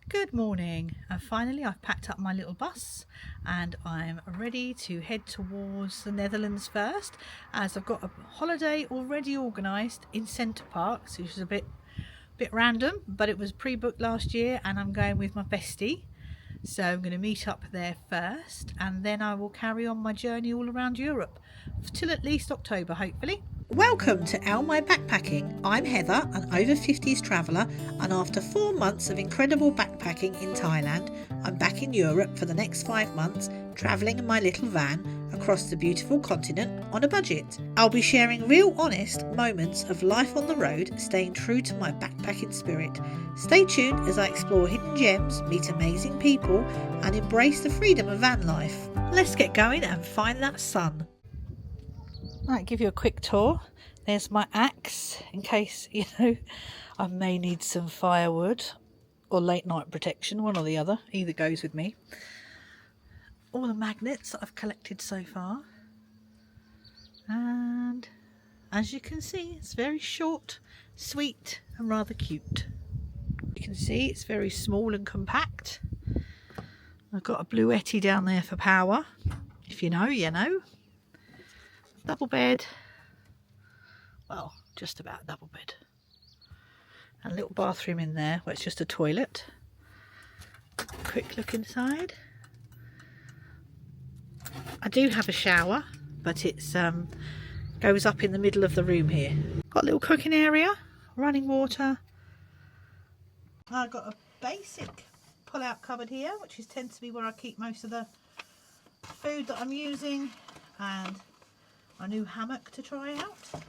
Good morning, and finally I've packed up my little bus and I'm ready to head towards the Netherlands first, as I've got a holiday already organised in Center Parcs, which is a bit random, but it was pre-booked last year and I'm going with my bestie. So I'm going to meet up there first and then I will carry on my journey all around Europe till at least October, hopefully. Welcome to owmyback-packing. I'm Heather, an over 50s traveller, and after 4 months of incredible backpacking in Thailand, I'm back in Europe for the next 5 months, travelling in my little van across the beautiful continent on a budget. I'll be sharing real honest moments of life on the road, staying true to my backpacking spirit. Stay tuned as I explore hidden gems, meet amazing people and embrace the freedom of van life. Let's get going and find that sun. Right, give you a quick tour. There's my axe in case, I may need some firewood or late night protection, one or the other. Either goes with me. All the magnets that I've collected so far. And as you can see, it's very short, sweet and rather cute. You can see it's very small and compact. I've got a bluetti down there for power. If you know, you know. Double bed, well, just about double bed, and a little bathroom in there where it's just a toilet. Quick look inside. I do have a shower, but it's goes up in the middle of the room here. Got a little cooking area, running water. I've got a basic pull-out cupboard here, which tends to be where I keep most of the food that I'm using, and a new hammock to try out.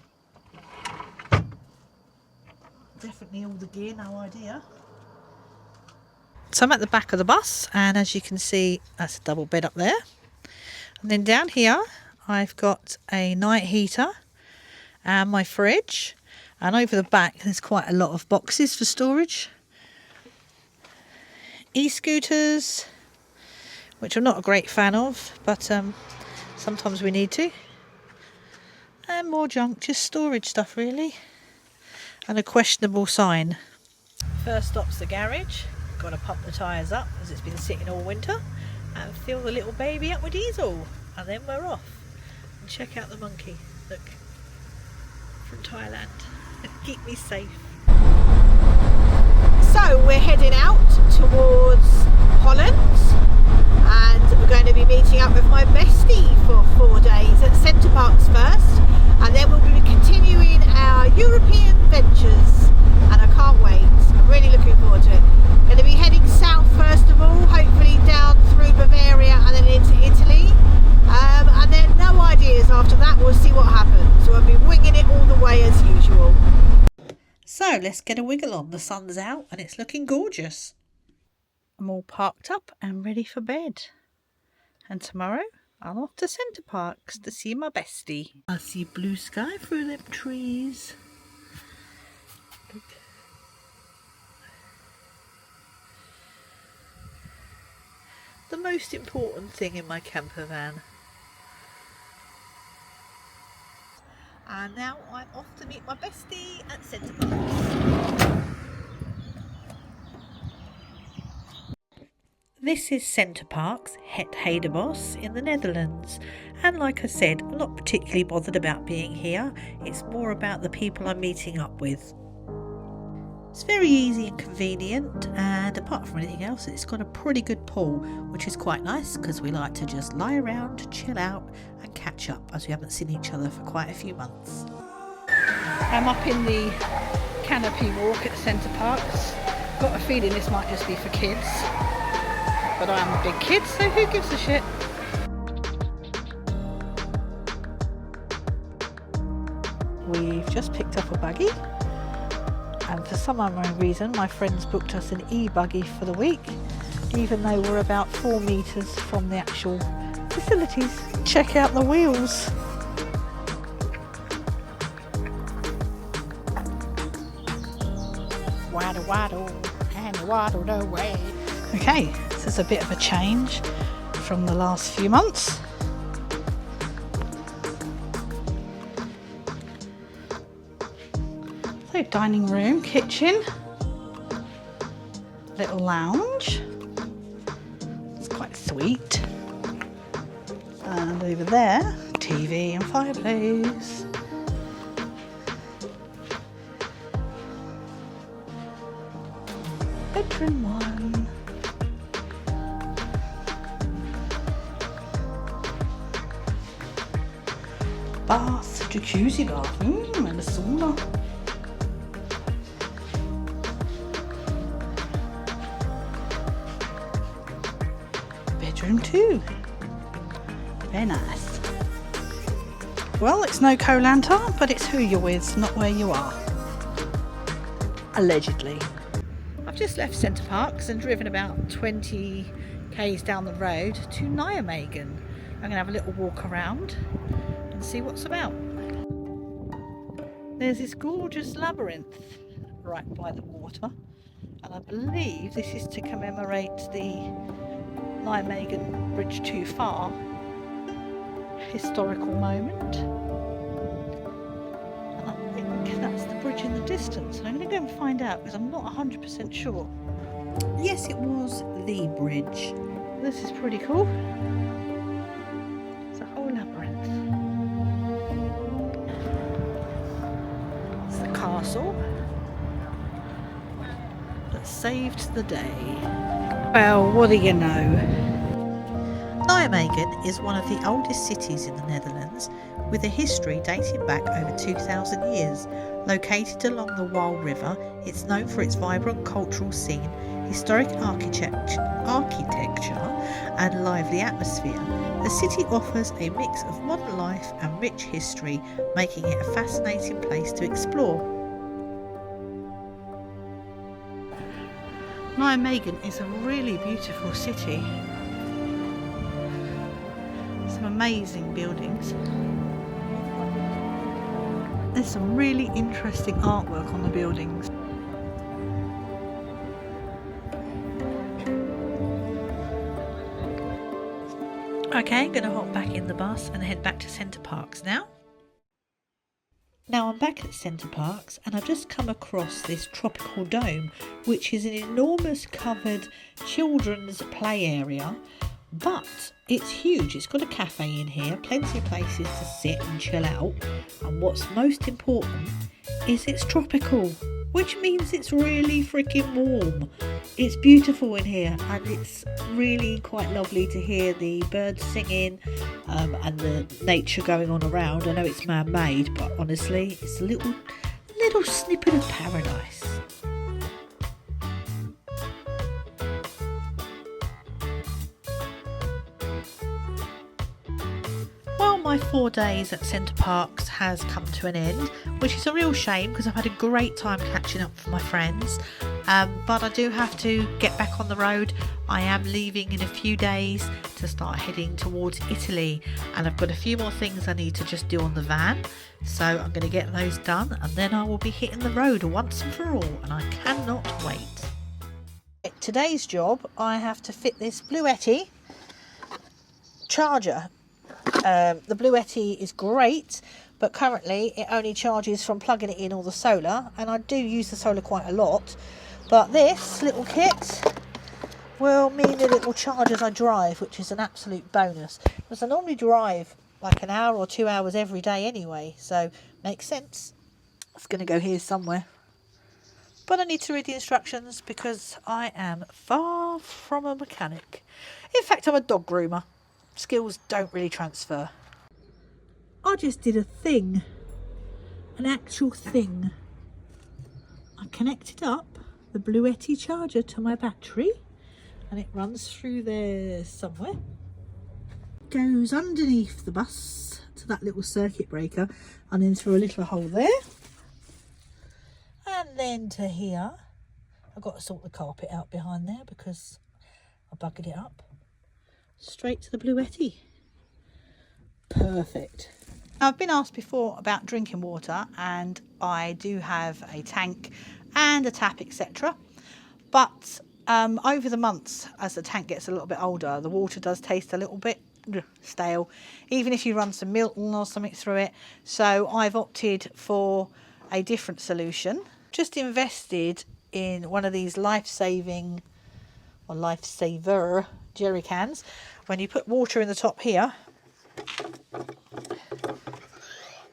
Definitely all the gear, no idea. So I'm at the back of the bus, and as you can see, that's a double bed up there. And then down here, I've got a night heater and my fridge. And over the back, there's quite a lot of boxes for storage. E-scooters, which I'm not a great fan of, but sometimes we need to. And more junk, just storage stuff really. And a questionable sign. First stop's the garage. Got to pump the tyres up as it's been sitting all winter. And fill the little baby up with diesel. And then we're off. And check out the monkey. Look. From Thailand. Keep me safe. So we're heading out towards Polland. And we're going to be meeting up with my bestie for 4 days at Center Parcs first. And then we'll be continuing our European ventures, and I can't wait. I'm really looking forward to it. Going to be heading south first of all, hopefully down through Bavaria and then into Italy. And then no ideas after that, we'll see what happens. So we'll be winging it all the way as usual. So let's get a wiggle on. The sun's out and it's looking gorgeous. I'm all parked up and ready for bed. And tomorrow I'm off to Center Parcs to see my bestie. I see blue sky through them trees. Look. The most important thing in my camper van. And now I'm off to meet my bestie at Center Parcs. This is Center Parcs, Het Hedebos in the Netherlands, and like I said, I'm not particularly bothered about being here. It's more about the people I'm meeting up with. It's very easy and convenient, and apart from anything else, it's got a pretty good pool, which is quite nice because we like to just lie around, chill out and catch up, as we haven't seen each other for quite a few months. I'm up in the canopy walk at Center Parcs. Got a feeling this might just be for kids. But I'm a big kid, so who gives a shit? We've just picked up a buggy, and for some unknown reason my friends booked us an e-buggy for the week, even though we're about 4 metres from the actual facilities. Check out the wheels. Waddle waddle and waddled away. Okay, this is a bit of a change from the last few months. So dining room, kitchen, little lounge. It's quite sweet. And over there, TV and fireplace. Bedroom 1. Bath, jacuzzi bath, and a sauna. Bedroom 2. Very nice. Well, it's no Koh-Lanta, but it's who you're with, not where you are. Allegedly. I've just left Center Parcs and driven about 20 k's down the road to Nijmegen. I'm going to have a little walk around and see what's about. There's this gorgeous labyrinth right by the water, and I believe this is to commemorate the Nijmegen Bridge Too Far historical moment. And I think that's the bridge in the distance. And I'm going to go and find out because I'm not 100% sure. Yes, it was the bridge. This is pretty cool. It's a whole labyrinth. It's the castle that saved the day. Well, what do you know? Nijmegen is one of the oldest cities in the Netherlands, with a history dating back over 2,000 years. Located along the Waal River, it's known for its vibrant cultural scene, historic architecture and lively atmosphere. The city offers a mix of modern life and rich history, making it a fascinating place to explore. Nijmegen is a really beautiful city. Some amazing buildings. There's some really interesting artwork on the buildings. Okay, I'm going to hop back in the bus and head back to Center Parcs now. Now I'm back at Center Parcs and I've just come across this tropical dome, which is an enormous covered children's play area, but it's huge. It's got a cafe in here, plenty of places to sit and chill out, and what's most important is it's tropical, which means it's really freaking warm. It's beautiful in here, and it's really quite lovely to hear the birds singing and the nature going on around. I know it's man-made, but honestly, it's a little snippet of paradise. My 4 days at Center Parcs has come to an end, which is a real shame because I've had a great time catching up with my friends, but I do have to get back on the road. I am leaving in a few days to start heading towards Italy, and I've got a few more things I need to just do on the van, so I'm going to get those done and then I will be hitting the road once and for all, and I cannot wait. Today's job, I have to fit this Bluetti charger. The Bluetti is great, but currently it only charges from plugging it in or the solar, and I do use the solar quite a lot, but this little kit will mean that it will charge as I drive, which is an absolute bonus, because I normally drive like an hour or 2 hours every day anyway, so makes sense. It's going to go here somewhere, but I need to read the instructions because I am far from a mechanic. In fact, I'm a dog groomer. Skills don't really transfer. I just did a thing, an actual thing. I connected up the Bluetti charger to my battery, and it runs through there somewhere. Goes underneath the bus to that little circuit breaker, and then through a little hole there, and then to here. I've got to sort the carpet out behind there because I buggered it up. Straight to the Bluetti. Perfect. Now, I've been asked before about drinking water, and I do have a tank and a tap, etc. But over the months, as the tank gets a little bit older, the water does taste a little bit stale, even if you run some Milton or something through it. So I've opted for a different solution. Just invested in one of these life-saving or lifesaver jerry cans. When you put water in the top here,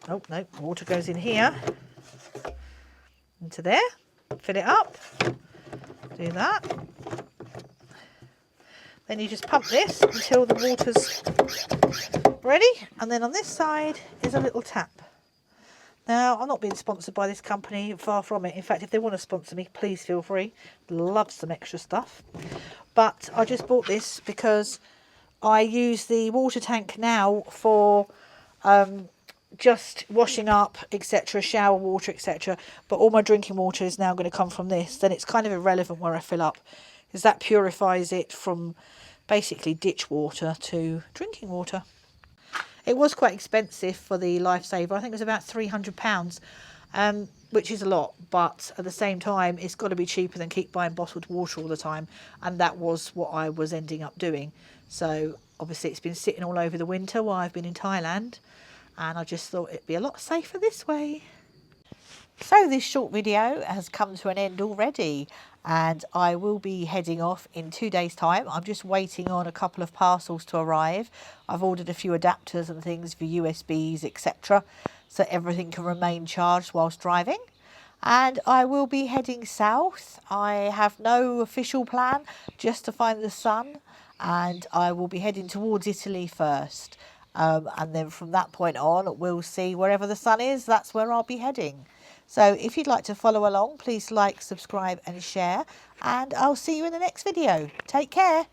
oh no, water goes in here, into there, fill it up, do that. Then you just pump this until the water's ready, and then on this side is a little tap. Now, I'm not being sponsored by this company, far from it. In fact, if they want to sponsor me, please feel free. Love some extra stuff. But I just bought this because I use the water tank now for just washing up, etc., shower water, etc. But all my drinking water is now going to come from this. Then it's kind of irrelevant where I fill up, because that purifies it from basically ditch water to drinking water. It was quite expensive for the Lifesaver. I think it was about £300, which is a lot. But at the same time, it's got to be cheaper than keep buying bottled water all the time. And that was what I was ending up doing. So obviously it's been sitting all over the winter while I've been in Thailand. And I just thought it'd be a lot safer this way. So this short video has come to an end already, and I will be heading off in 2 days' time. I'm just waiting on a couple of parcels to arrive. I've ordered a few adapters and things for USBs, etc., so everything can remain charged whilst driving. And I will be heading south. I have no official plan, just to find the sun, and I will be heading towards Italy first. And then from that point on, we'll see wherever the sun is, that's where I'll be heading. So if you'd like to follow along, please like, subscribe and share, and I'll see you in the next video. Take care.